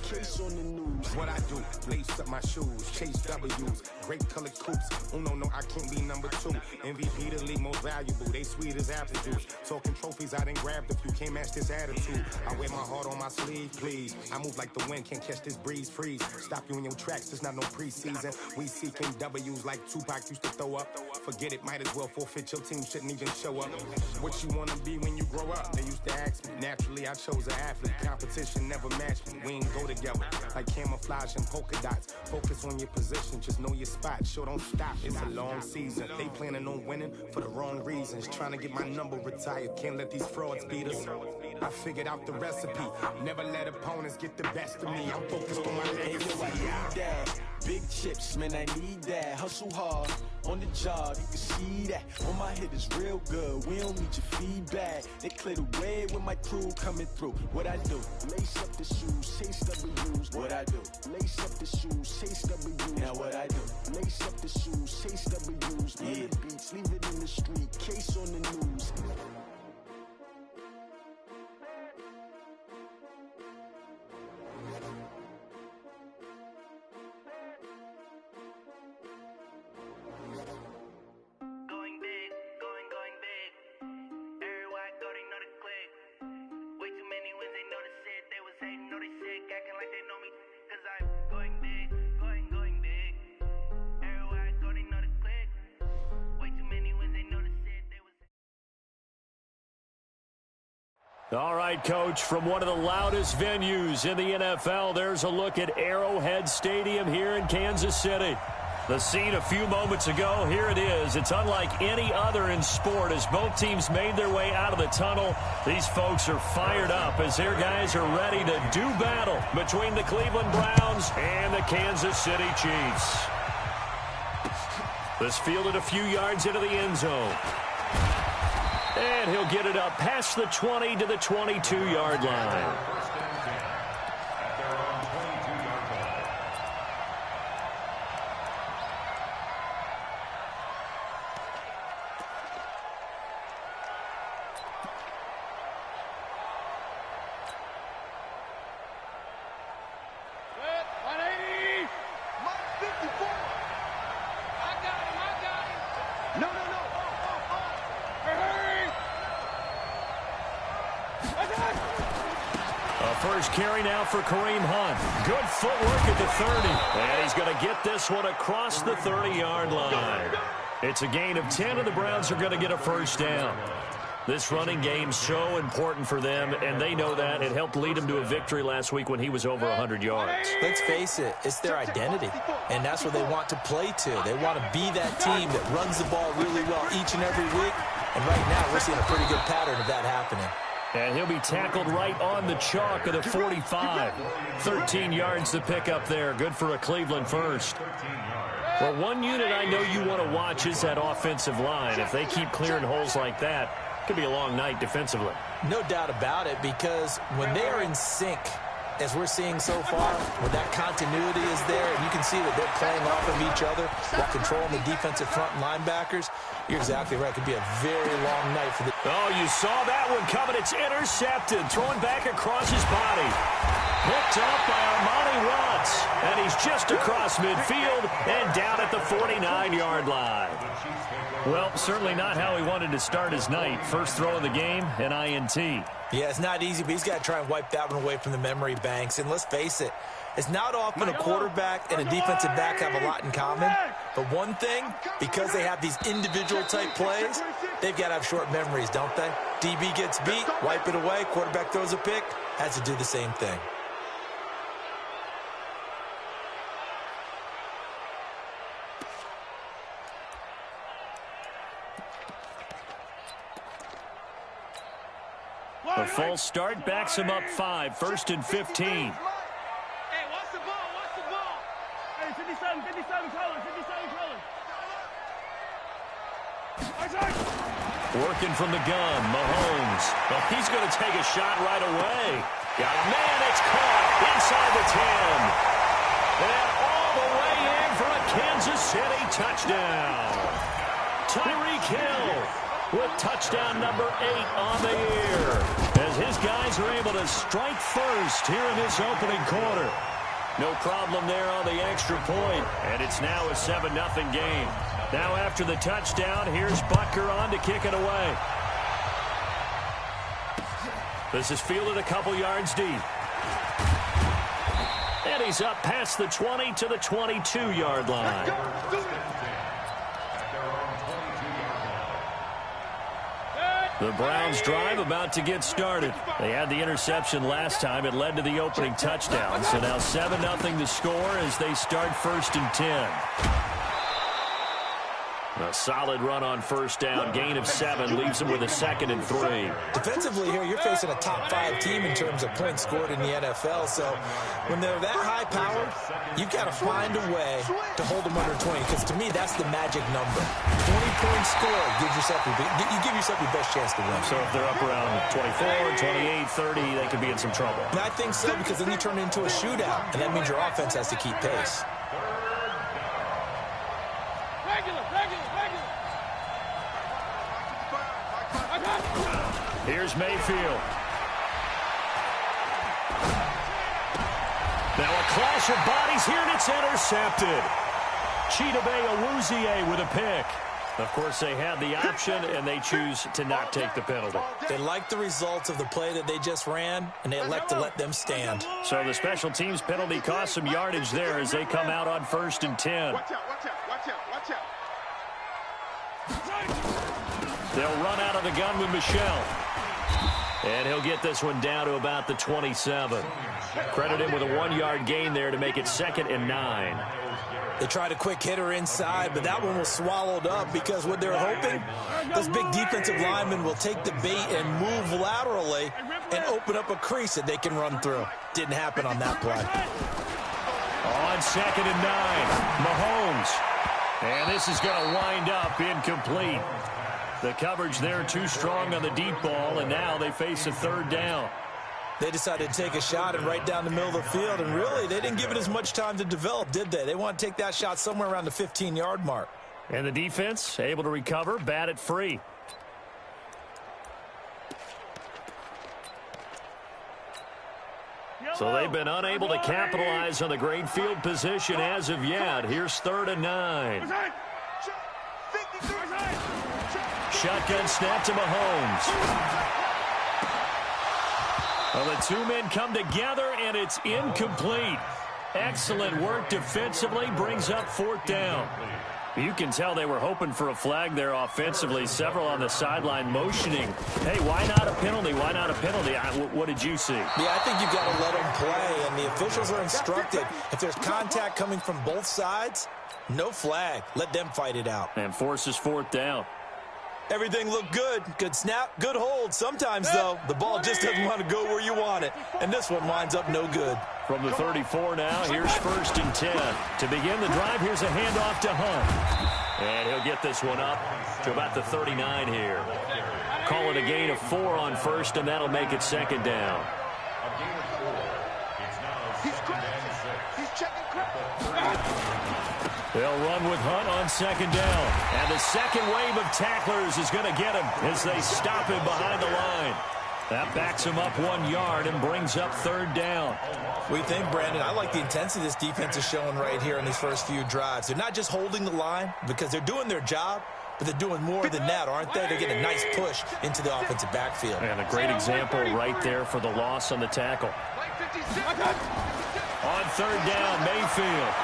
Case on the news. What I do, lace up my shoes, chase W's, great colored coops. Uno, no, I can't be number 2. MVP the league most valuable, they sweet as apple juice. Talking trophies, I didn't grab the few, can't match this attitude. I wear my heart on my sleeve, please. I move like the wind, can't catch this breeze, freeze. Stop you in your tracks, there's not no preseason. We seeking W's like Tupac used to throw up. Forget it, might as well forfeit, your team shouldn't even show up. What you wanna be when you grow up? They used to ask me. Naturally, I chose an athlete. Competition never matched me. We ain't go together like camouflage and polka dots. Focus on your position, just know your spot. Sure, don't stop, it's a long season. They planning on winning for the wrong reasons. Trying to get my number retired, can't let these frauds beat us. I figured out the recipe. Never let opponents get the best of me. I'm focused on my legacy. Big chips, man, I need that. Hustle hard on the job, you can see that. On my hit is real good, we don't need your feedback. They clear the way with my crew coming through. What I do, lace up the shoes, chase W's. What I do, lace up the shoes, chase W's. Now what I do, lace up the shoes, chase W's. Yeah, beats, leave it in the street, case on the news. All right, Coach, from one of the loudest venues in the NFL, there's a look at Arrowhead Stadium here in Kansas City. The scene a few moments ago, here it is. It's unlike any other in sport as both teams made their way out of the tunnel. These folks are fired up as their guys are ready to do battle between the Cleveland Browns and the Kansas City Chiefs. This fielded a few yards into the end zone. And he'll get it up past the 20 to the 22-yard line. First carry now for Kareem Hunt. Good footwork at the 30. And he's going to get this one across the 30-yard line. It's a gain of 10, and the Browns are going to get a first down. This running game's so important for them, and they know that. It helped lead them to a victory last week when he was over 100 yards. Let's face it, it's their identity, and that's what they want to play to. They want to be that team that runs the ball really well each and every week, and right now we're seeing a pretty good pattern of that happening. And he'll be tackled right on the chalk of the 45. 13 yards to pick up there. Good for a Cleveland first. Well, one unit I know you want to watch is that offensive line. If they keep clearing holes like that, it could be a long night defensively. No doubt about it, because when they are in sync, as we're seeing so far, when that continuity is there, and you can see that they're playing off of each other while controlling the defensive front linebackers, you're exactly right. It could be a very long night for the... Oh, you saw that one coming. It's intercepted. Throwing back across his body. Picked up by Armani Watts. And he's just across midfield and down at the 49-yard line. Well, certainly not how he wanted to start his night. First throw of the game, an INT. Yeah, it's not easy, but he's got to try and wipe that one away from the memory banks. And let's face it, it's not often a quarterback and a defensive back have a lot in common. But one thing, because they have these individual type plays, they've got to have short memories, don't they? DB gets beat, wipe it away, quarterback throws a pick, has to do the same thing. A false start backs him up 5, 1st and 15. Hey, watch the ball, watch the ball. Hey, 57 colors, 57 colors. Working from the gun, Mahomes. Well, he's going to take a shot right away. Got a man, it's caught inside the 10. And all the way in for a Kansas City touchdown. Tyreek Hill with touchdown number 8 on the year, as his guys are able to strike first here in this opening quarter. No problem there on the extra point, and it's now a 7-0 game. Now after the touchdown, here's Butker on to kick it away. This is fielded a couple yards deep. And he's up past the 20 to the 22-yard line. The Browns drive about to get started. They had the interception last time. It led to the opening touchdown. So now 7-0 the score as they start 1st and 10. A solid run on first down. Gain of 7 leaves them with a 2nd and 3. Defensively here, you're facing a top-5 team in terms of points scored in the NFL. So when they're that high-powered, you've got to find a way to hold them under 20. Because to me, that's the magic number. 20-point score gives yourself you give yourself your best chance to win. So if they're up around 24, 28, 30, they could be in some trouble. And I think so, because then you turn it into a shootout, and that means your offense has to keep pace. Here's Mayfield. Now a clash of bodies here, and it's intercepted. Chidobe Awuzie with a pick. Of course, they had the option, and they choose to not take the penalty. They like the results of the play that they just ran, and they elect to let them stand. So the special teams penalty cost some yardage there as they come out on 1st and 10. Watch out. They'll run out of the gun with Michel. And he'll get this one down to about the 27. Credit him with a 1-yard gain there to make it 2nd and 9. They tried a quick hitter inside, but that one was swallowed up because what they're hoping, those big defensive linemen will take the bait and move laterally and open up a crease that they can run through. Didn't happen on that play. On 2nd and 9, Mahomes. And this is going to wind up incomplete. The coverage there too strong on the deep ball, and now they face a 3rd down. They decided to take a shot and right down the middle of the field, and really, they didn't give it as much time to develop, did they? They want to take that shot somewhere around the 15-yard mark. And the defense able to recover, bat it free. So they've been unable to capitalize on the great field position as of yet. Here's 3rd and 9. Shotgun snap to Mahomes. Well, the 2 men come together, and it's incomplete. Excellent work defensively, brings up 4th down. You can tell they were hoping for a flag there offensively. Several on the sideline motioning. Hey, why not a penalty? Why not a penalty? What did you see? Yeah, I think you've got to let them play, and the officials are instructed. If there's contact coming from both sides, no flag. Let them fight it out. And forces 4th down. Everything looked good. Good snap, good hold. Sometimes, though, the ball just doesn't want to go where you want it. And this one winds up no good. From the 34 now, here's 1st and 10. To begin the drive, here's a handoff to Hunt. And he'll get this one up to about the 39 here. Call it a gain of 4 on 1st, and that'll make it 2nd down. They'll run with Hunt on 2nd down. And the second wave of tacklers is going to get him as they stop him behind the line. That backs him up 1 yard and brings up 3rd down. We think, Brandon, I like the intensity this defense is showing right here in these first few drives. They're not just holding the line because they're doing their job, but they're doing more than that, aren't they? They're getting a nice push into the offensive backfield. And a great example right there for the loss on the tackle. On 3rd down, Mayfield.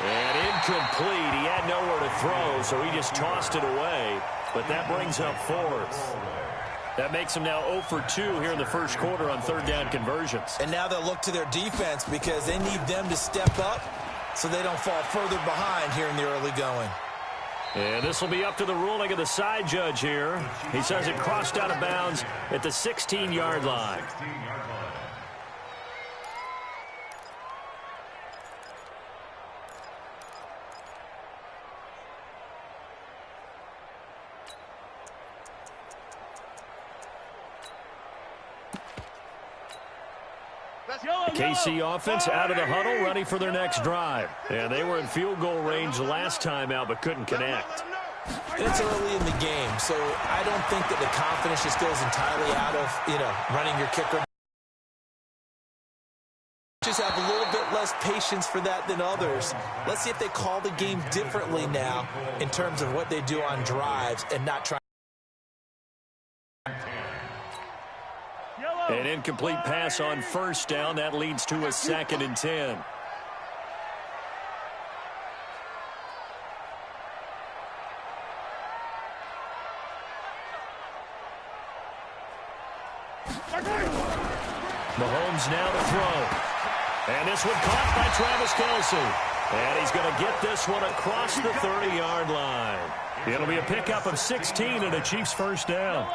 And incomplete. He had nowhere to throw, so he just tossed it away. But that brings up 4th. That makes them now 0 for 2 here in the first quarter on 3rd down conversions. And now they'll look to their defense because they need them to step up so they don't fall further behind here in the early going. And this will be up to the ruling of the side judge here. He says it crossed out of bounds at the 16-yard line. The KC offense out of the huddle, ready for their next drive. And they were in field goal range last time out, but couldn't connect. It's early in the game, so I don't think that the confidence just goes entirely out of, running your kicker. Just have a little bit less patience for that than others. Let's see if they call the game differently now in terms of what they do on drives and not try. An incomplete pass on first down. That leads to a 2nd and 10. Mahomes now to throw. And this one caught by Travis Kelce. And he's going to get this one across the 30-yard line. It'll be a pickup of 16 and a Chiefs first down.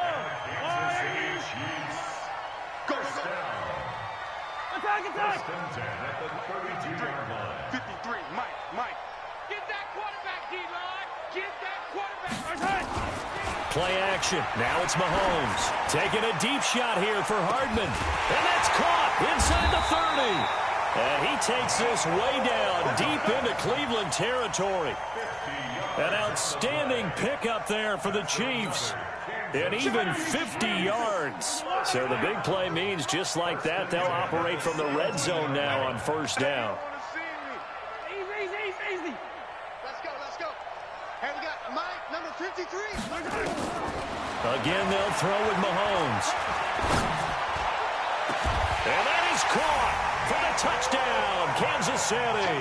Attack! 53, Mike. Get that quarterback, D-line. Get that quarterback. Play action. Now it's Mahomes. Taking a deep shot here for Hardman. And that's caught inside the 30. And he takes this way down deep into Cleveland territory. An outstanding pickup there for the Chiefs. And even 50 yards. So the big play means just like that, they'll operate from the red zone now on first down. Easy. Let's go. Here we got Mike, number 53. Again, they'll throw with Mahomes. And that is caught for the touchdown, Kansas City.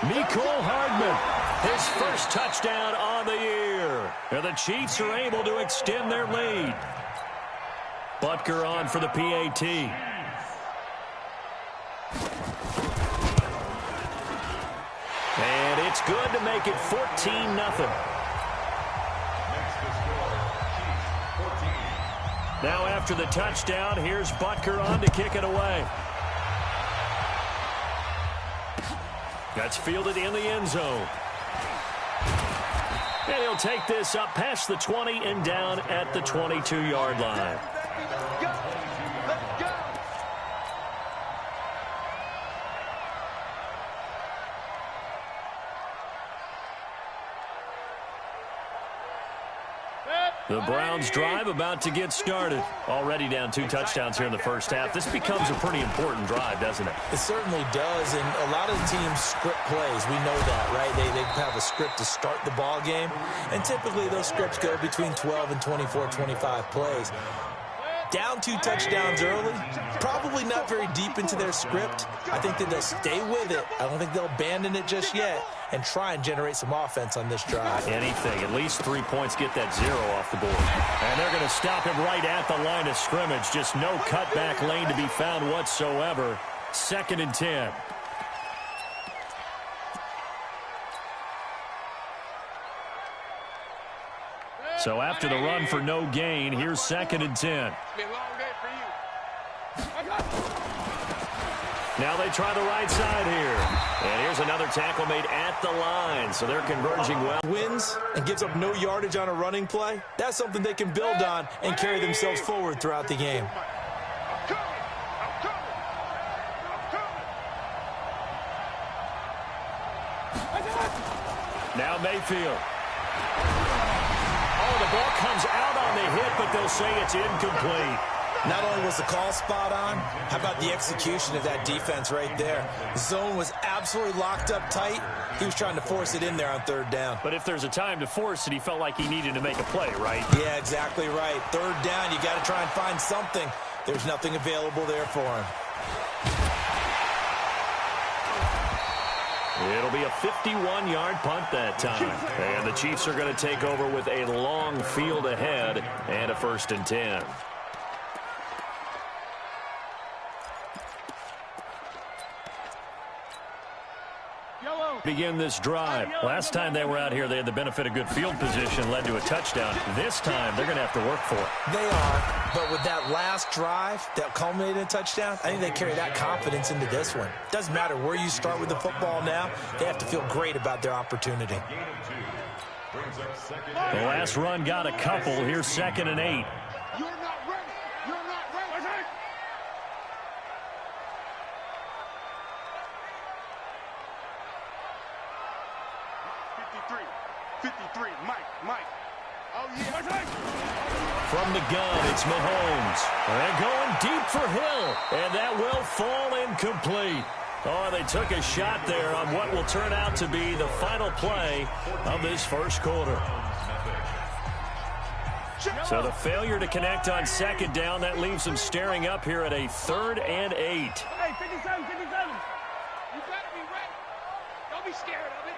Mecole Hardman, his first touchdown on the year. And the Chiefs are able to extend their lead. Butker on for the PAT. And it's good to make it 14-0. Now after the touchdown, here's Butker on to kick it away. That's fielded in the end zone. And he'll take this up past the 20 and down at the 22-yard line. The Browns drive about to get started. Already down 2 touchdowns here in the first half. This becomes a pretty important drive, doesn't it? It certainly does, and a lot of the teams script plays. We know that, right? They have a script to start the ball game, and typically those scripts go between 12 and 24, 25 plays. Down 2 touchdowns early, probably not very deep into their script. I think that they'll stay with it. I don't think they'll abandon it just yet and try and generate some offense on this drive. Anything. At least 3 points, get that 0 off the board. And they're going to stop him right at the line of scrimmage. Just no cutback lane to be found whatsoever. 2nd and 10. So after the run for no gain, here's 2nd and 10. Now they try the right side here. And here's another tackle made at the line. So they're converging well. Wins and gives up no yardage on a running play. That's something they can build on and carry themselves forward throughout the game. Now Mayfield. Oh, the ball comes out on the hit, but they'll say it's incomplete. Not only was the call spot on, how about the execution of that defense right there? The zone was absolutely locked up tight. He was trying to force it in there on 3rd down. But if there's a time to force it, he felt like he needed to make a play, right? Yeah, exactly right. 3rd down, you got to try and find something. There's nothing available there for him. It'll be a 51-yard punt that time. And the Chiefs are going to take over with a long field ahead and a 1st and 10. Begin this drive. Last time they were out here, they had the benefit of good field position, led to a touchdown. This time, they're going to have to work for it. They are, but with that last drive that culminated in a touchdown, I think they carry that confidence into this one. Doesn't matter where you start with the football now, they have to feel great about their opportunity. The last run got a couple. Here's 2nd and 8. You're not ready. 53, Mike. Oh, yeah. From the gun, it's Mahomes. And going deep for Hill. And that will fall incomplete. Oh, they took a shot there on what will turn out to be the final play of this first quarter. So the failure to connect on second down, that leaves them staring up here at a 3rd and 8. Hey, 57, 57. You gotta be ready. Don't be scared of it.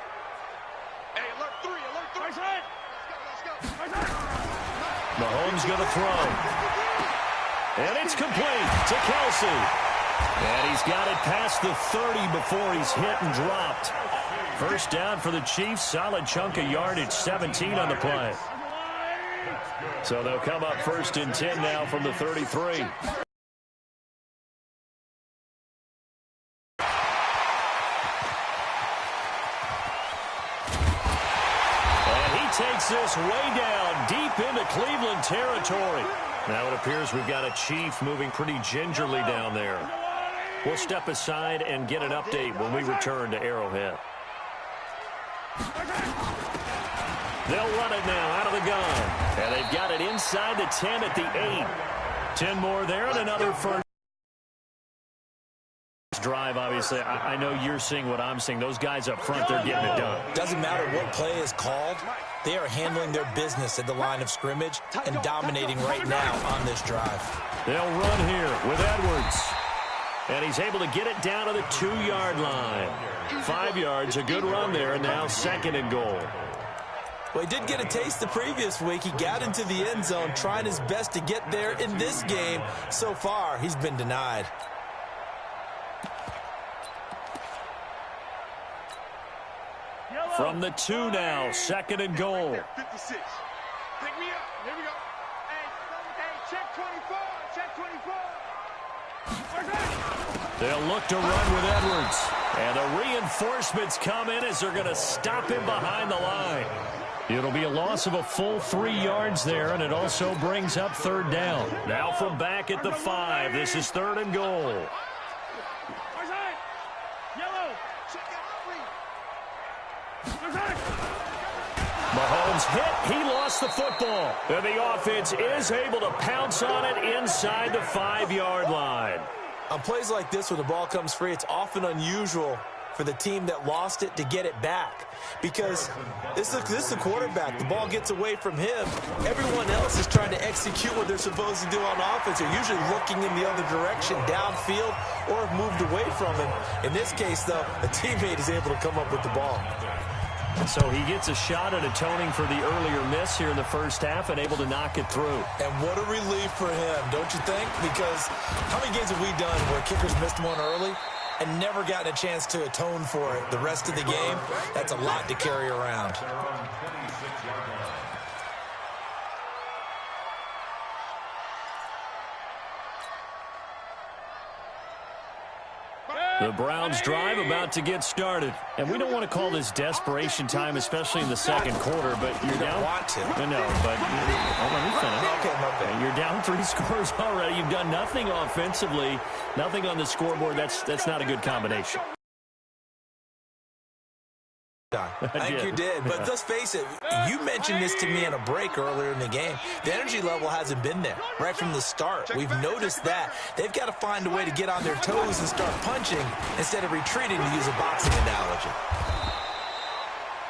Hey, alert 3. Right side. Let's go. Mahomes going to throw. And it's complete to Kelsey. And he's got it past the 30 before he's hit and dropped. First down for the Chiefs. Solid chunk of yardage, 17 on the play. So they'll come up 1st and 10 now from the 33. And he takes this way down, deep into Cleveland territory. Now it appears we've got a Chief moving pretty gingerly down there. We'll step aside and get an update when we return to Arrowhead. They'll run it now out of the gun. And they've got it inside the 10 at the 8. 10 more there and another first drive, obviously. I know you're seeing what I'm seeing. Those guys up front, they're getting it done. Doesn't matter what play is called. They are handling their business at the line of scrimmage and dominating right now on this drive. They'll run here with Edwards. And he's able to get it down to the 2-yard line. 5 yards, a good run there, and now 2nd and goal. Well, he did get a taste the previous week. He got into the end zone, trying his best to get there in this game. So far, he's been denied. From the 2 now, 2nd and goal. 56. Pick me up. Here we go. Hey, check 24. Check 24. They'll look to run with Edwards. And the reinforcements come in as they're going to stop him behind the line. It'll be a loss of a full 3 yards there, and it also brings up 3rd down. Now from back at the 5, this is 3rd and goal. Mahomes hit. He lost the football. And the offense is able to pounce on it inside the 5-yard line. On plays like this where the ball comes free, it's often unusual for the team that lost it to get it back. Because this is the quarterback. The ball gets away from him. Everyone else is trying to execute what they're supposed to do on offense. They're usually looking in the other direction, downfield, or have moved away from him. In this case, though, a teammate is able to come up with the ball. So he gets a shot at atoning for the earlier miss here in the first half and able to knock it through. And what a relief for him, don't you think? Because how many games have we done where kickers missed one early and never gotten a chance to atone for it the rest of the game? That's a lot to carry around. The Browns drive about to get started. And we don't want to call this desperation time, especially in the second quarter, but you're down. Want to. I know, but let me finish. Okay, okay. You're down 3 scores already. You've done nothing offensively, nothing on the scoreboard. That's not a good combination. I think you did. But let's face it, you mentioned this to me in a break earlier in the game. The energy level hasn't been there right from the start. We've noticed that. They've got to find a way to get on their toes and start punching instead of retreating, to use a boxing analogy.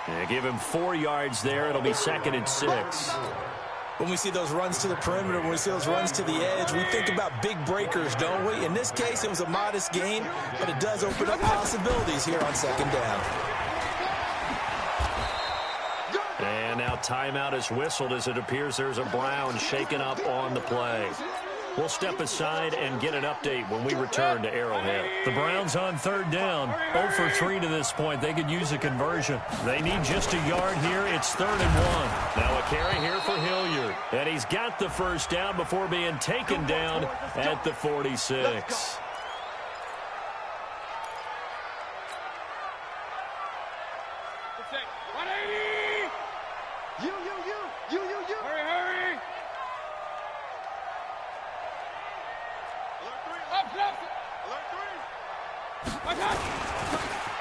Yeah, give him 4 yards there. It'll be 2nd and 6. When we see those runs to the perimeter, when we see those runs to the edge, we think about big breakers, don't we? In this case, it was a modest gain, but it does open up possibilities here on 2nd down. And now timeout is whistled as it appears there's a Brown shaken up on the play. We'll step aside and get an update when we return to Arrowhead. The Browns on 3rd down, 0 for 3 to this point. They could use a conversion. They need just a yard here. It's 3rd and 1. Now a carry here for Hilliard. And he's got the first down before being taken down at the 46.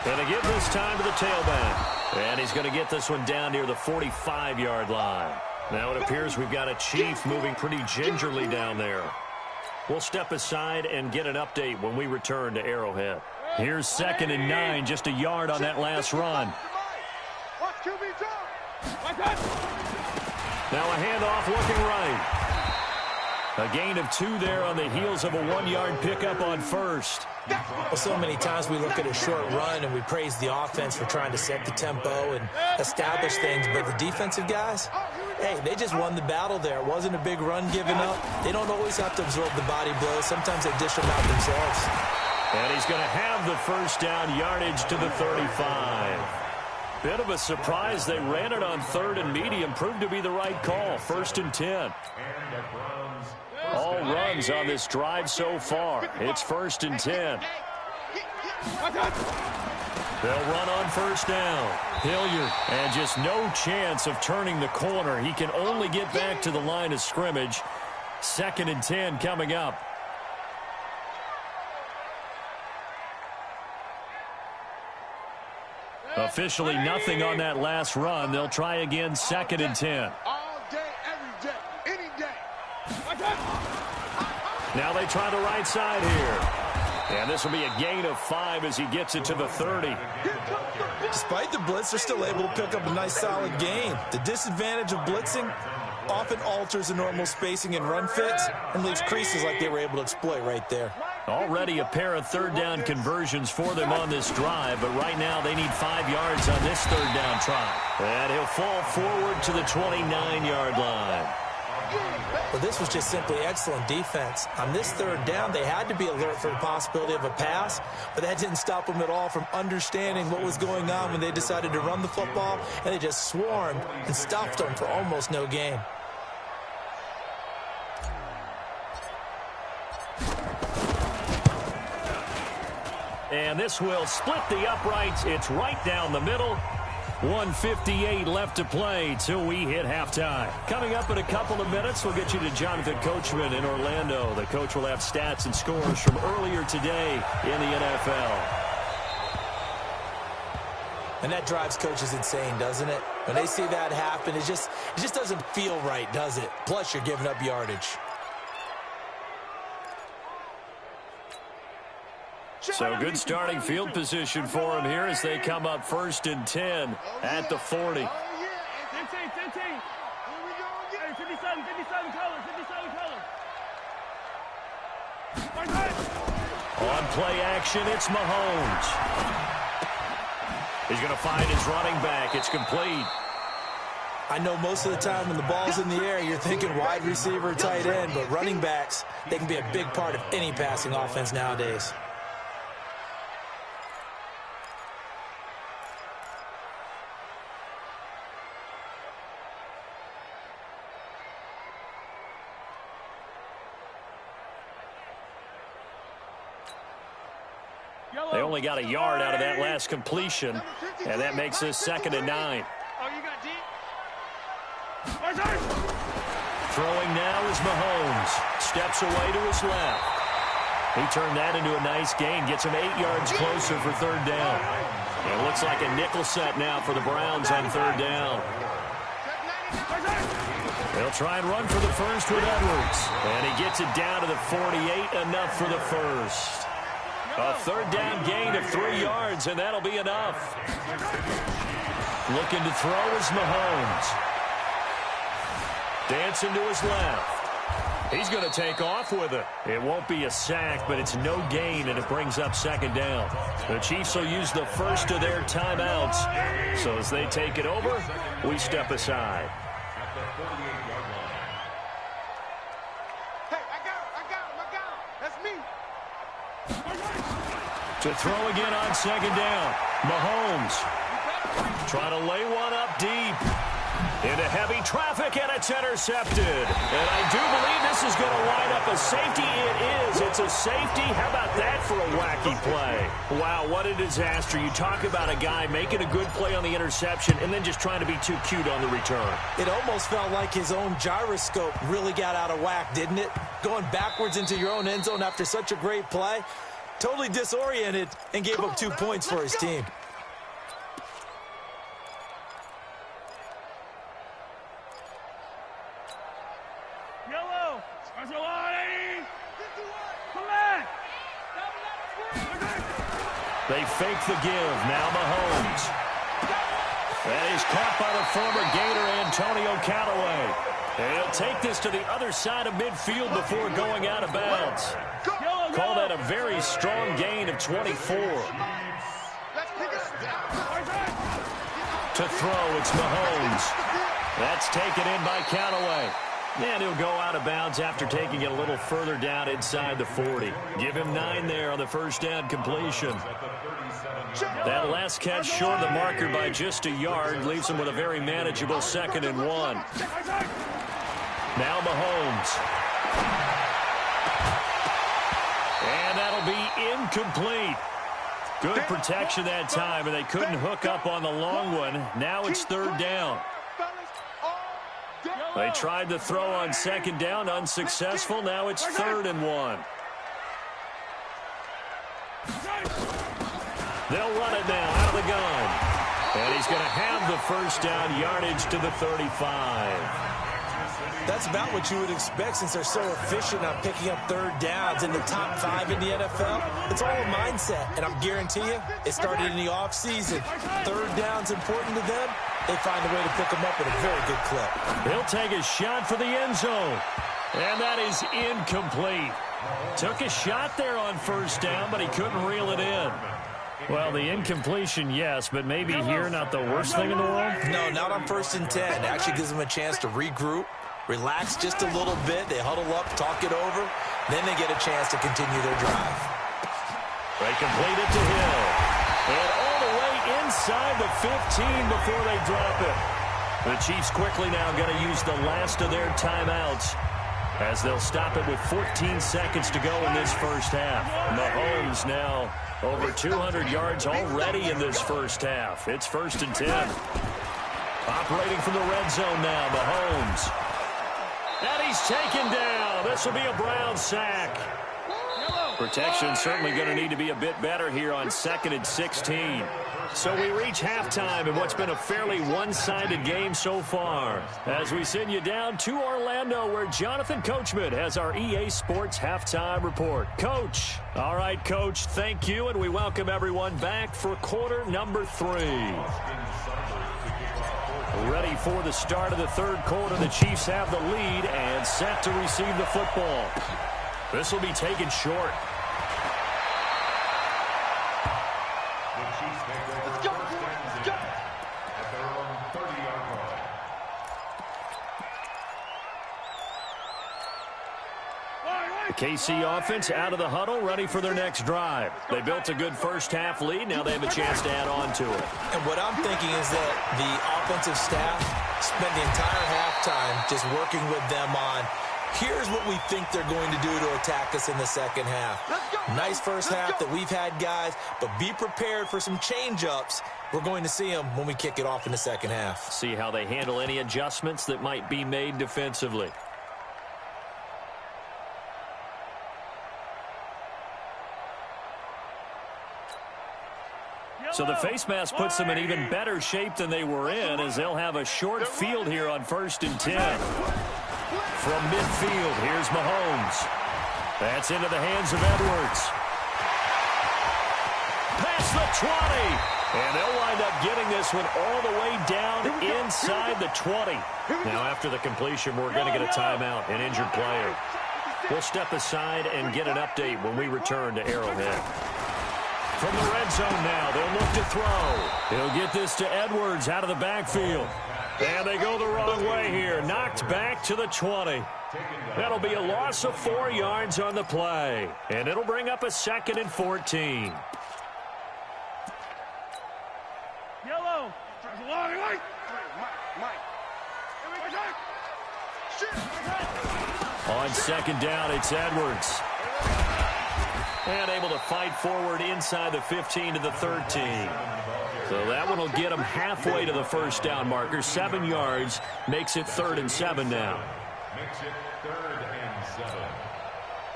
And they give this time to the tailback. And he's going to get this one down near the 45-yard line. Now it appears we've got a Chief moving pretty gingerly down there. We'll step aside and get an update when we return to Arrowhead. Here's 2nd and 9, just a yard on that last run. Now a handoff looking right. A gain of 2 there on the heels of a 1-yard pickup on first. Well, so many times we look at a short run and we praise the offense for trying to set the tempo and establish things, but the defensive guys, hey, they just won the battle there. It wasn't a big run given up. They don't always have to absorb the body blows. Sometimes they dish them out themselves. And he's going to have the first down, yardage to the 35. Bit of a surprise. They ran it on 3rd and medium. Proved to be the right call. 1st and 10. All runs on this drive so far. It's 1st and 10. They'll run on 1st down. Hilliard, and just no chance of turning the corner. He can only get back to the line of scrimmage. 2nd and 10 coming up. Officially nothing on that last run. They'll try again, 2nd and 10. All day, every day, any day. Now they try the right side here. And this will be a gain of 5 as he gets it to the 30. Despite the blitz, they're still able to pick up a nice solid gain. The disadvantage of blitzing often alters the normal spacing and run fits and leaves creases like they were able to exploit right there. Already a pair of 3rd down conversions for them on this drive, but right now they need 5 yards on this 3rd down try. And he'll fall forward to the 29-yard line. Well, this was just simply excellent defense. On this 3rd down, they had to be alert for the possibility of a pass, but that didn't stop them at all from understanding what was going on when they decided to run the football, and they just swarmed and stuffed them for almost no gain. And this will split the uprights. It's right down the middle. 1:58 left to play till we hit halftime. Coming up in a couple of minutes, we'll get you to Jonathan Coachman in Orlando. The coach will have stats and scores from earlier today in the NFL. And that drives coaches insane, doesn't it? When they see that happen, it just doesn't feel right, does it? Plus, you're giving up yardage. So good starting field position for him here as they come up 1st and 10 at the 40. 10, 10. Hey, 57 colors. On play action, it's Mahomes. He's going to find his running back. It's complete. I know most of the time when the ball's in the air, you're thinking wide receiver, tight end, but running backs, they can be a big part of any passing offense nowadays. They only got a yard out of that last completion, and that makes this 2nd and 9. Oh, you got deep? Throwing now is Mahomes. Steps away to his left. He turned that into a nice gain. Gets him 8 yards closer for 3rd down. It looks like a nickel set now for the Browns on 3rd down. They'll try and run for the first with Edwards. And he gets it down to the 48, enough for the first. A 3rd down gain of 3 yards, and that'll be enough. Looking to throw is Mahomes. Dancing to his left. He's going to take off with it. It won't be a sack, but it's no gain, and it brings up 2nd down. The Chiefs will use the first of their timeouts. So as they take it over, we step aside. Hey, I got him. That's me. To throw again on 2nd down. Mahomes trying to lay one up deep. Into heavy traffic, and it's intercepted. And I do believe this is going to wind up a safety. It is. It's a safety. How about that for a wacky play? Wow, what a disaster. You talk about a guy making a good play on the interception and then just trying to be too cute on the return. It almost felt like his own gyroscope really got out of whack, didn't it? Going backwards into your own end zone after such a great play. Totally disoriented and gave up 2 points for his team. They fake the give. Now Mahomes. That is caught by the former Gator Antonio Callaway. And he'll take this to the other side of midfield before going out of bounds. Call that a very strong gain of 24. To throw, it's Mahomes. That's taken in by Callaway. And he'll go out of bounds after taking it a little further down inside the 40. Give him 9 there on the first down completion. That last catch short of the marker by just a yard leaves him with a very manageable 2nd and 1. Now Mahomes. And that'll be incomplete. Good protection that time, and they couldn't hook up on the long one. Now it's 3rd down. They tried to throw on 2nd down, unsuccessful. Now it's 3rd and 1. They'll run it now out of the gun. And he's going to have the first down, yardage to the 35. That's about what you would expect since they're so efficient on picking up 3rd downs in the top 5 in the NFL. It's all a mindset, and I'm guarantee you it started in the offseason. 3rd down's important to them. They find a way to pick them up at a very good clip. He'll take a shot for the end zone. And that is incomplete. Took a shot there on 1st down, but he couldn't reel it in. Well, the incompletion, yes, but maybe here not the worst thing in the world? No, not on 1st and 10. It actually gives them a chance to regroup, relax just a little bit. They huddle up, talk it over. Then they get a chance to continue their drive. They complete it to Hill. And all the way inside the 15 before they drop it. The Chiefs quickly now going to use the last of their timeouts as they'll stop it with 14 seconds to go in this first half. Mahomes now over 200 yards already in this first half. It's 1st and 10. Operating from the red zone now, Mahomes. And he's taken down. This will be a Brown sack. Protection certainly going to need to be a bit better here on 2nd and 16. So we reach halftime in what's been a fairly one-sided game so far. As we send you down to Orlando, where Jonathan Coachman has our EA Sports Halftime Report. Coach. All right, Coach, thank you, and we welcome everyone back for quarter number 3. Ready for the start of the 3rd quarter. The Chiefs have the lead and set to receive the football. This will be taken short. The KC offense out of the huddle, ready for their next drive. They built a good first half lead. Now they have a chance to add on to it. And what I'm thinking is that the offensive staff spent the entire halftime just working with them on, here's what we think they're going to do to attack us in the second half. Nice first half that we've had, guys, but be prepared for some change-ups. We're going to see them when we kick it off in the second half. See how they handle any adjustments that might be made defensively. So the face mask puts them in even better shape than they were in, as they'll have a short field here on 1st and 10. From midfield, here's Mahomes. That's into the hands of Edwards. Past the 20. And they'll wind up getting this one all the way down inside the 20. Now after the completion, we're going to get a timeout, an injured player. We'll step aside and get an update when we return to Arrowhead. From the red zone now, they'll look to throw. He'll get this to Edwards out of the backfield. And they go the wrong way here. Knocked back to the 20. That'll be a loss of 4 yards on the play. And it'll bring up a 2nd and 14. Yellow. On 2nd down, it's Edwards. And able to fight forward inside the 15 to the 13. So that one will get him halfway to the first down marker. 7 yards makes it 3rd and 7 now. Makes it 3rd and 7.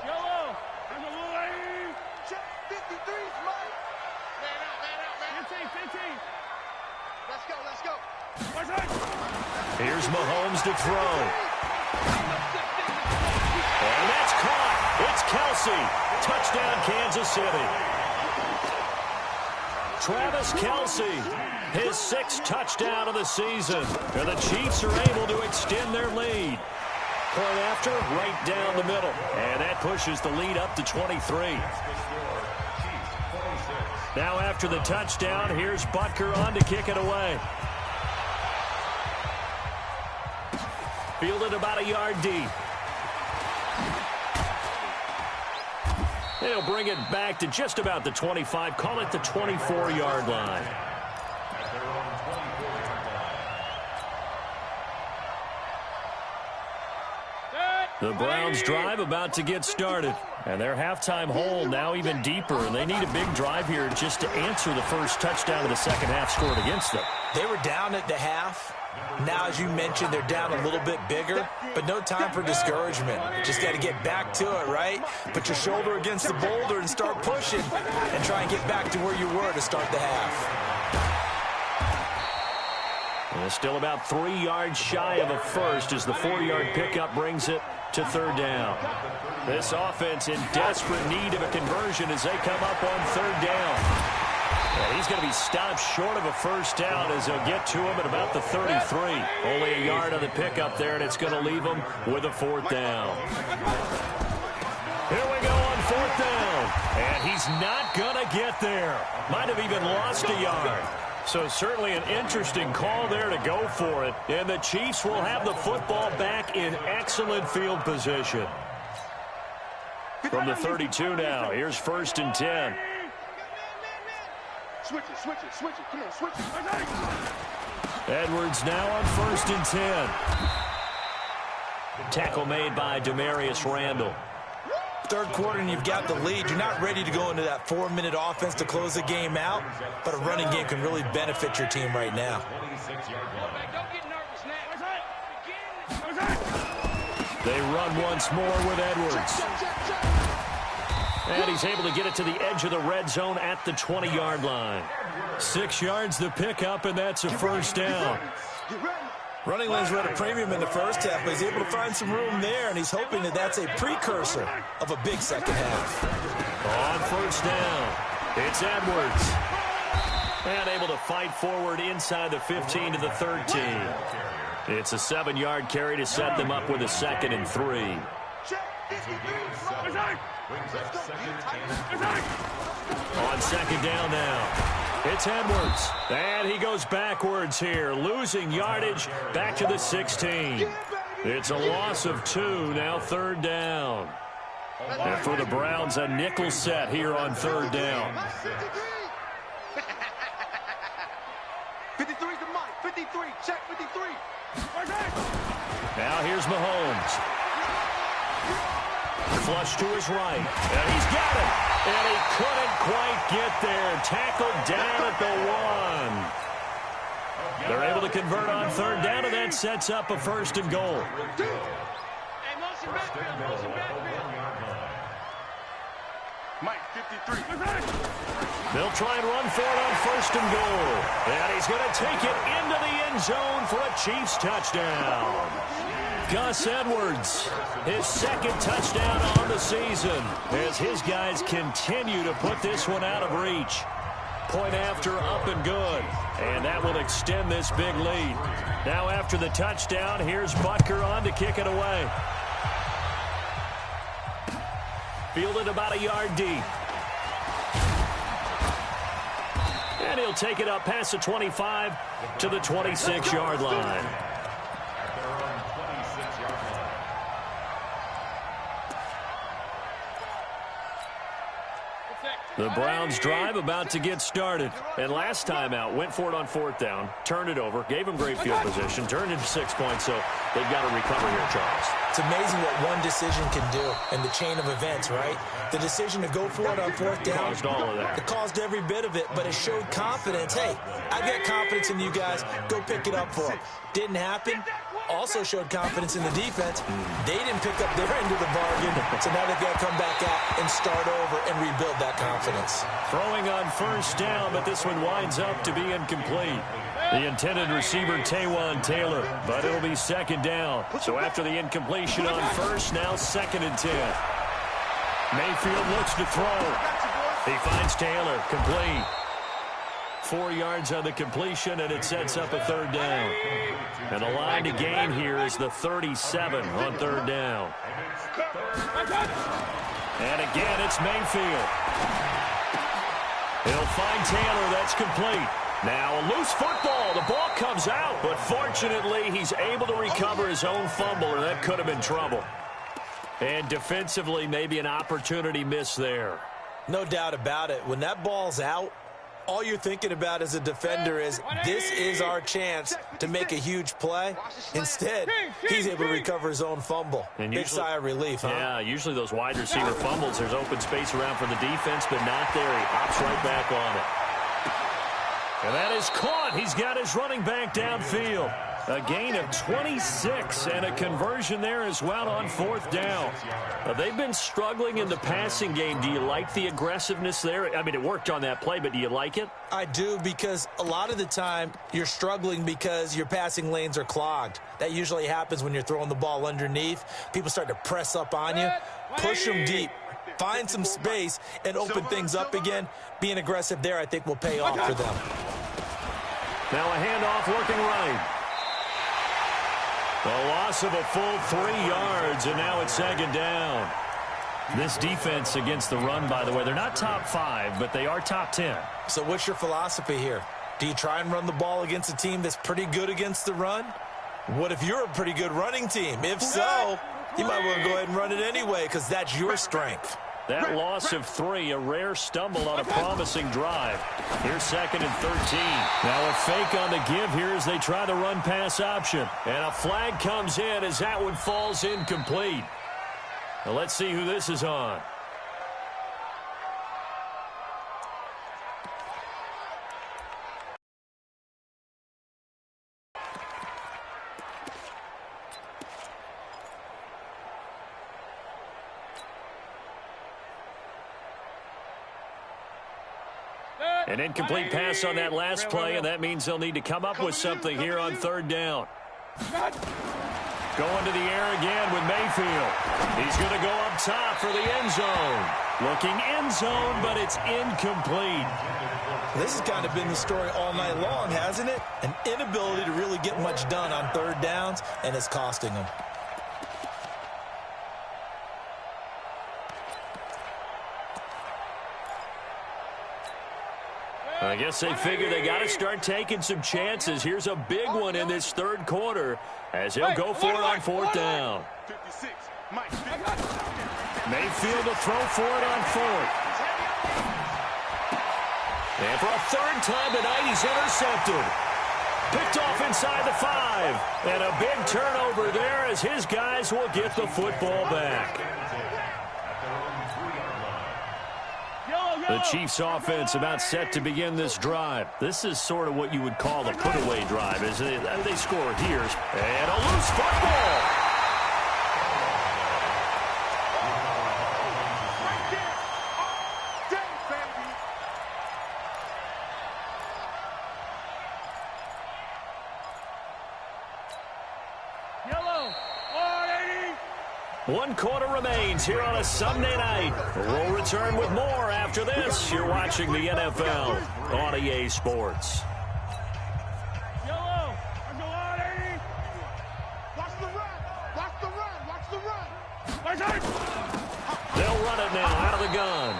Yellow. Check 53's Mike. Man out. 15. Let's go. Here's Mahomes to throw. And that's caught. It's Kelsey. Touchdown, Kansas City. Travis Kelce, his 6th touchdown of the season. And the Chiefs are able to extend their lead. Point after, right down the middle. And that pushes the lead up to 23. Now after the touchdown, here's Butker on to kick it away. Fielded about a yard deep. They'll bring it back to just about the 25. Call it the 24-yard line. The Browns drive about to get started. And their halftime hole now even deeper. And they need a big drive here just to answer the first touchdown of the second half scored against them. They were down at the half. Now, as you mentioned, they're down a little bit bigger, but no time for discouragement. Just got to get back to it, right? Put your shoulder against the boulder and start pushing and try and get back to where you were to start the half. And still about 3 yards shy of a first as the 4-yard pickup brings it to third down. This offense in desperate need of a conversion as they come up on third down. And he's going to be stopped short of a first down as they'll get to him at about the 33. Only a yard on the pickup there, and it's going to leave him with a 4th down. Here we go on 4th down. And he's not going to get there. Might have even lost a yard. So certainly an interesting call there to go for it. And the Chiefs will have the football back in excellent field position. From the 32 now, here's 1st and 10. Switch it. Come on, switch it. Edwards now on 1st and 10. Tackle made by Demarius Randall. Third quarter and you've got the lead. You're not ready to go into that 4-minute offense to close the game out, but a running game can really benefit your team right now. They run once more with Edwards. And he's able to get it to the edge of the red zone at the 20-yard line. 6 yards the pickup, and that's a first down. Running lanes were at a premium in the first half, but he's able to find some room there, and he's hoping that that's a precursor of a big second half. On first down, it's Edwards. And able to fight forward inside the 15 to the 13. It's a 7-yard carry to set them up with a 2nd and 3. On second down now, it's Edwards. And he goes backwards here, losing yardage back to the 16. It's a loss of 2, now 3rd down. And for the Browns, a nickel set here on 3rd down. 53's the mic. 53. Check 53. Now here's Mahomes. Flush to his right. And he's got it. And he couldn't quite get there. Tackled down at the 1. They're able to convert on 3rd down, and that sets up a 1st and goal. Mike, 53. They'll try and run for it on 1st and goal. And he's going to take it into the end zone for a Chiefs touchdown. Gus Edwards, his 2nd touchdown on the season as his guys continue to put this one out of reach. Point after, up and good. And that will extend this big lead. Now after the touchdown, here's Butker on to kick it away. Fielded about a yard deep. And he'll take it up past the 25 to the 26-yard line. The Browns drive about to get started. And last time out, went for it on 4th down, turned it over, gave them great field position, turned into 6 points, so they've got to recover here, Charles. It's amazing what one decision can do in the chain of events, right? The decision to go for it on 4th down. Caused all of that. It caused every bit of it, but it showed confidence. Hey, I've got confidence in you guys. Go pick it up for them. Didn't happen. Also showed confidence in the defense. They didn't pick up their end of the bargain, so now they've got to come back out and start over and rebuild that confidence. Throwing on 1st down, but this one winds up to be incomplete. The intended receiver, Taywan Taylor, but it'll be 2nd down. So after the incompletion on 1st, now 2nd and 10. Mayfield looks to throw. He finds Taylor, complete. 4 yards on the completion, and it sets up a third down. And the line to gain here is the 37 on third down. And again, it's Mayfield. He'll find Taylor. That's complete. Now a loose football. The ball comes out, but fortunately he's able to recover his own fumble, or that could have been trouble. And defensively, maybe an opportunity miss there. No doubt about it. When that ball's out, all you're thinking about as a defender is, this is our chance to make a huge play. Instead, he's able to recover his own fumble. And big sigh of relief, huh? Yeah, usually those wide receiver fumbles, there's open space around for the defense, but not there. He hops right back on it. And that is caught. He's got his running back downfield. A gain of 26 and a conversion there as well on fourth down. They've been struggling in the passing game. Do you like the aggressiveness there? I mean, it worked on that play, but do you like it? I do, because a lot of the time you're struggling because your passing lanes are clogged. That usually happens when you're throwing the ball underneath. People start to press up on you, push them deep, find some space, and open things up again. Being aggressive there, I think, will pay off for them. Now a handoff working right. A loss of a full 3 yards, and now it's second down. This defense against the run, by the way, they're not top 5, but they are top 10. So what's your philosophy here? Do you try and run the ball against a team that's pretty good against the run? What if you're a pretty good running team? If so, you might want to go ahead and run it anyway, because that's your strength. That loss of 3, a rare stumble on a promising drive. Here's second and 13. Now a fake on the give here as they try the run-pass option. And a flag comes in as that one falls incomplete. Now let's see who this is on. An incomplete pass on that last play, and that means they'll need to come up with something here on third down. Going to the air again with Mayfield. He's going to go up top for the end zone. Looking end zone, but it's incomplete. This has kind of been the story all night long, hasn't it? An inability to really get much done on third downs, and it's costing them. I guess they figure they got to start taking some chances. Here's a big one in this third quarter as he'll go for it on fourth down. Mayfield to throw for it on fourth. And for a third time tonight, he's intercepted. Picked off inside the 5. And a big turnover there as his guys will get the football back. The Chiefs offense about set to begin this drive. This is sort of what you would call the put-away drive, as they score here. And a loose football. One quarter remains here on a Sunday night. We'll return with more after this. You're watching the NFL on EA Sports. Yellow, let's go on, 80. Watch the run, watch the run, watch the run. They'll run it now out of the gun.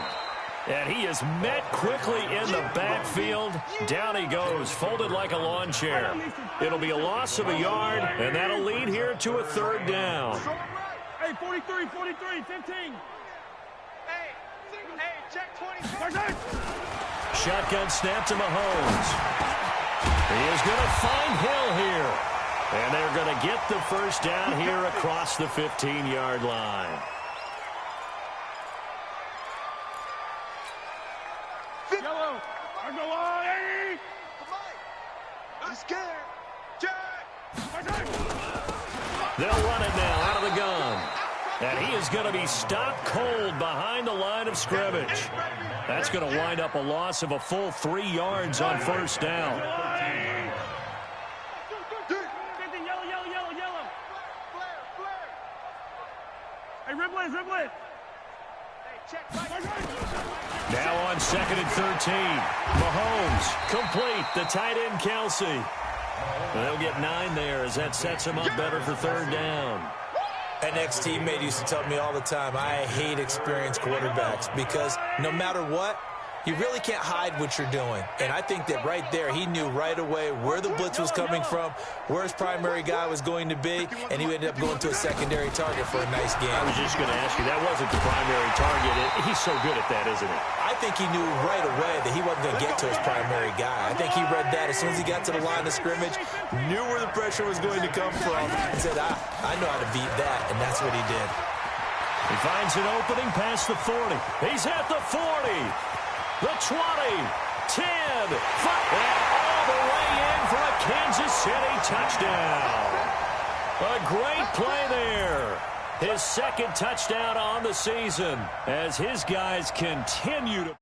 And he is met quickly in the backfield. Down he goes, folded like a lawn chair. It'll be a loss of a yard, and that'll lead here to a third down. Hey, 43, 43, 15. Hey, check 20. Shotgun snap to Mahomes. He is going to find Hill here. And they're going to get the first down here across the 15-yard line. Yellow, let's go on, 80. I'm scared. Check. They'll run it now out of the gun. And he is going to be stopped cold behind the line of scrimmage. That's going to wind up a loss of a full 3 yards on first down. Yellow. Hey, Riblet. Hey, check right. Now on 2nd and 13. Mahomes complete. The tight end, Kelsey. And they'll get 9 there as that sets him up better for 3rd down. An ex-teammate used to tell me all the time, I hate experienced quarterbacks because no matter what, you really can't hide what you're doing. And I think that right there, he knew right away where the blitz was coming from, where his primary guy was going to be, and he ended up going to a secondary target for a nice game. I was just going to ask you, that wasn't the primary target. He's so good at that, isn't he? I think he knew right away that he wasn't going to get to his primary guy. I think he read that as soon as he got to the line of scrimmage, knew where the pressure was going to come from, and said, I know how to beat that, and that's what he did. He finds an opening past the 40. He's at the 40. The 20, 10, 5, and all the way in for a Kansas City touchdown. A great play there. His 2nd touchdown on the season as his guys continue to...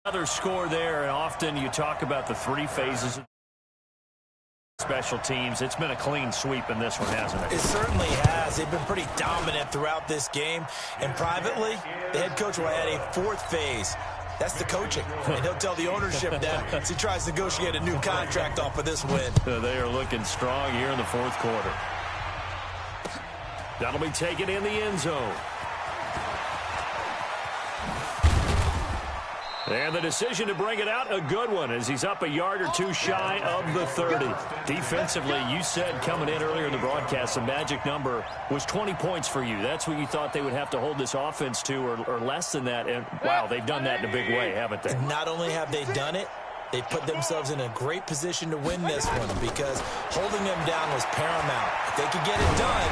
Another score there, and often you talk about the 3 phases of special teams. It's been a clean sweep in this one, hasn't it? It certainly has. They've been pretty dominant throughout this game. And privately, the head coach will add a 4th phase. That's the coaching. And he'll tell the ownership that as he tries to negotiate a new contract off of this win. They are looking strong here in the 4th quarter. That'll be taken in the end zone. And the decision to bring it out, a good one, as he's up a yard or 2 shy of the 30. Defensively, you said coming in earlier in the broadcast, the magic number was 20 points for you. That's what you thought they would have to hold this offense to, or less than that. And, wow, they've done that in a big way, haven't they? And not only have they done it, they put themselves in a great position to win this one because holding them down was paramount. If they could get it done,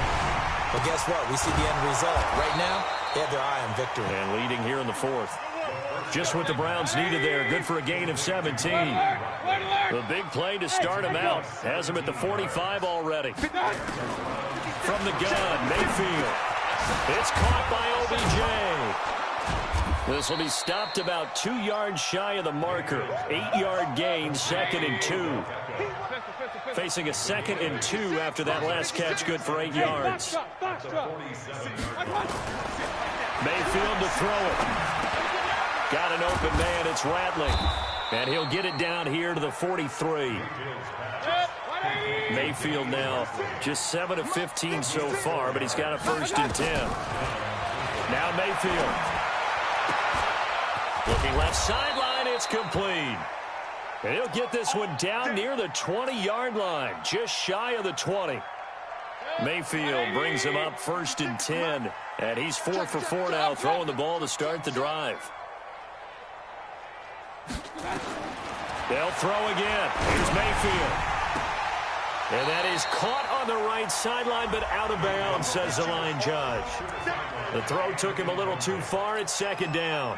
well, guess what? We see the end result. Right now, they have their eye on victory. And leading here in the 4th. Just what the Browns needed there. Good for a gain of 17. The big play to start him out. Has him at the 45 already. From the gun, Mayfield. It's caught by OBJ. This will be stopped about 2 yards shy of the marker. 8-yard gain, 2nd and 2. Facing a 2nd and 2 after that last catch, good for 8 yards. Mayfield to throw it. Got an open man, it's Rattling. And he'll get it down here to the 43. Mayfield now just 7 of 15 so far, but he's got a 1st and 10. Now Mayfield. Looking left sideline, it's complete. And he'll get this one down near the 20-yard line, just shy of the 20. Mayfield brings him up 1st and 10, and he's 4 for 4 now, throwing the ball to start the drive. They'll throw again. Here's Mayfield. And that is caught on the right sideline, but out of bounds, says the line judge. The throw took him a little too far. It's 2nd down.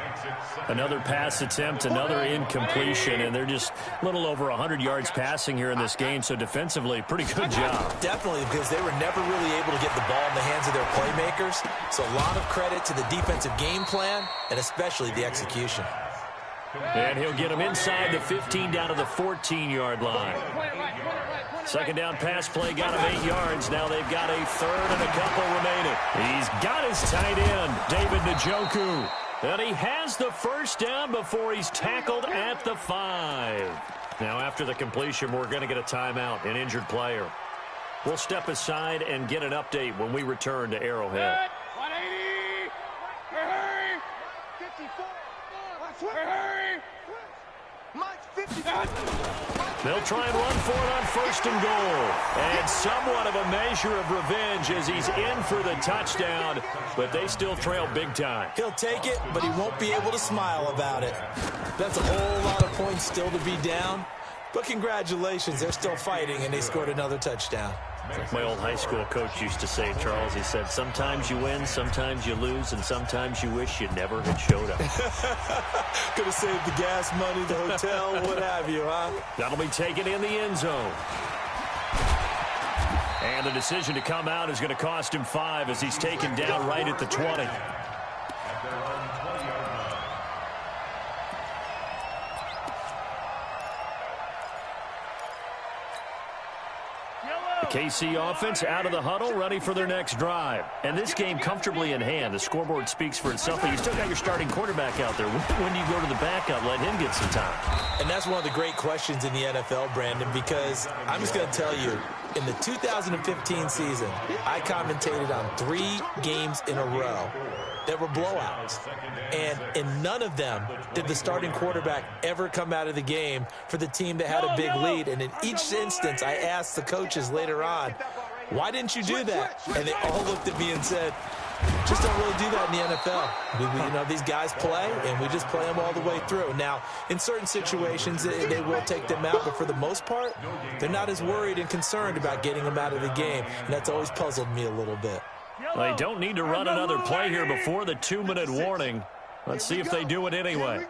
Another pass attempt, another incompletion, and they're just a little over 100 yards passing here in this game, so defensively, pretty good job. Definitely, because they were never really able to get the ball in the hands of their playmakers, so a lot of credit to the defensive game plan, and especially the execution. And he'll get him inside the 15 down to the 14-yard line. 2nd down pass play got him 8 yards. Now they've got a 3rd and a couple remaining. He's got his tight end, David Njoku. And he has the 1st down before he's tackled at the 5. Now after the completion, we're going to get a timeout, an injured player. We'll step aside and get an update when we return to Arrowhead. 180! Hurry! 54! Hurry! Mike's 54! They'll try and run for it on 1st and goal. And somewhat of a measure of revenge as he's in for the touchdown, but they still trail big time. He'll take it, but he won't be able to smile about it. That's a whole lot of points still to be down. But congratulations, they're still fighting, and they scored another touchdown. Like my old high school coach used to say, Charles, he said, sometimes you win, sometimes you lose, and sometimes you wish you never had showed up. Could have saved the gas money, the hotel, what have you, huh? That'll be taken in the end zone. And the decision to come out is going to cost him 5 as he's taken down right at the 20. KC offense out of the huddle, ready for their next drive. And this game comfortably in hand. The scoreboard speaks for itself, but you still got your starting quarterback out there. When do you go to the backup, let him get some time? And that's one of the great questions in the NFL, Brandon, because I'm just going to tell you, in the 2015 season, I commentated on 3 games in a row that were blowouts. And in none of them did the starting quarterback ever come out of the game for the team that had a big lead. And in each instance, I asked the coaches later on, why didn't you do that? And they all looked at me and said, just don't really do that in the NFL. You know, these guys play, and we just play them all the way through. Now, in certain situations, they will take them out, but for the most part, they're not as worried and concerned about getting them out of the game, and that's always puzzled me a little bit. They don't need to run another play here before the 2-minute warning. Let's see if they do it anyway.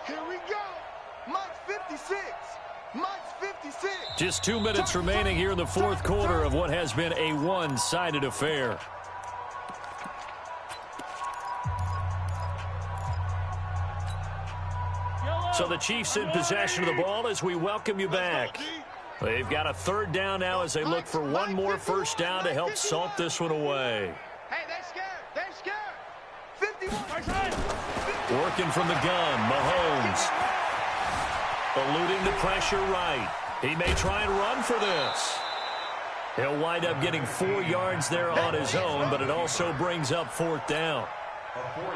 Here we go. Mike's 56. Mike's 56. Just 2 minutes remaining here in the fourth quarter of what has been a one-sided affair. So the Chiefs in possession of the ball as we welcome you back. They've got a 3rd down now as they look for one more first down to help salt this one away. Hey, they're scared. They're scared. 51. Working from the gun, Mahomes. Eluding the pressure right. He may try and run for this. He'll wind up getting 4 yards there on his own, but it also brings up 4th down.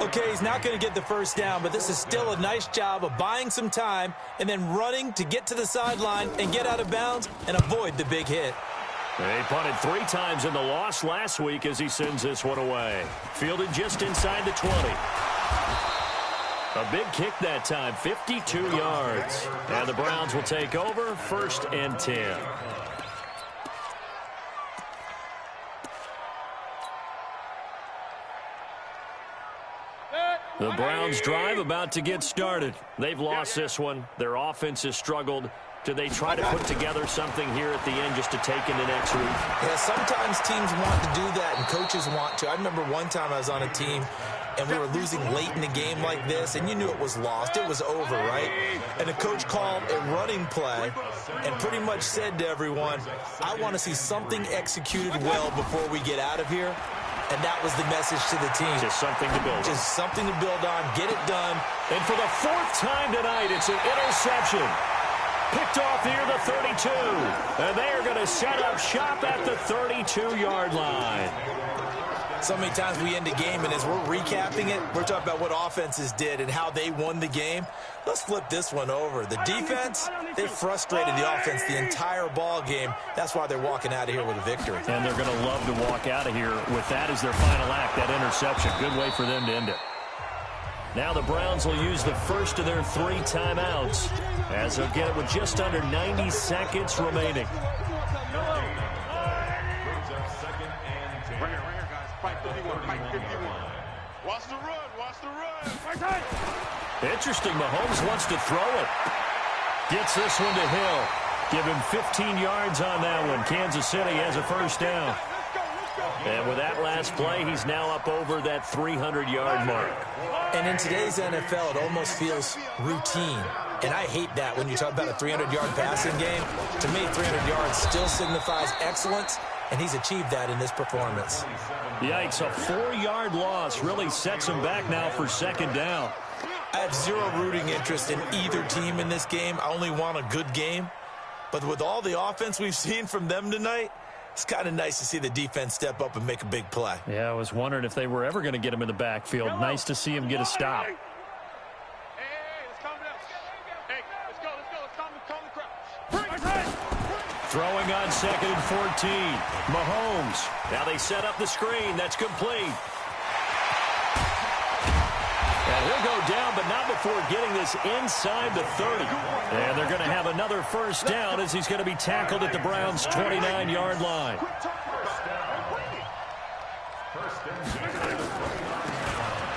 Okay, he's not going to get the first down, but this is still a nice job of buying some time and then running to get to the sideline and get out of bounds and avoid the big hit. They punted 3 times in the loss last week as he sends this one away. Fielded just inside the 20. A big kick that time, 52 yards. And the Browns will take over, 1st and 10. The Browns drive about to get started. They've lost this one. Their offense has struggled. Do they try to put together something here at the end just to take into next week? Yeah, sometimes teams want to do that and coaches want to. I remember one time I was on a team and we were losing late in a game like this, and you knew it was lost. It was over, right? And the coach called a running play and pretty much said to everyone, I want to see something executed well before we get out of here. And that was the message to the team. Just something to build on. Just something to build on. Get it done. And for the 4th time tonight, it's an interception. Picked off near the 32. And they are going to set up shop at the 32-yard line. So many times we end a game, and as we're recapping it, we're talking about what offenses did and how they won the game. Let's flip this one over. The defense, they frustrated the offense the entire ball game. That's why they're walking out of here with a victory. And they're going to love to walk out of here with that as their final act, that interception. Good way for them to end it. Now the Browns will use the first of their 3 timeouts as they'll get it with just under 90 seconds remaining. Watch the run. Watch the run. Interesting. Mahomes wants to throw it. Gets this one to Hill. Give him 15 yards on that one. Kansas City has a first down. And with that last play, he's now up over that 300-yard mark. And in today's NFL, it almost feels routine. And I hate that when you talk about a 300-yard passing game. To me, 300 yards still signifies excellence, and he's achieved that in this performance. Yikes, a 4-yard loss really sets him back now for 2nd down. I have zero rooting interest in either team in this game. I only want a good game. But with all the offense we've seen from them tonight, it's kind of nice to see the defense step up and make a big play. Yeah, I was wondering if they were ever going to get him in the backfield. Nice to see him get a stop. Hey, let's calm down. Hey, let's go. Let's calm the crowd. Throwing on 2nd and 14. Mahomes. Now they set up the screen. That's complete. And he'll go down, but not before getting this inside the 30. And they're going to have another first down as he's going to be tackled at the Browns' 29-yard line.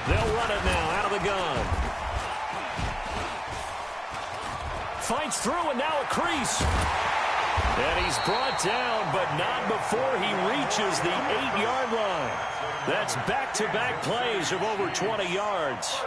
They'll run it now out of the gun. Fights through, and now a crease. And he's brought down, but not before he reaches the 8-yard line. That's back-to-back plays of over 20 yards.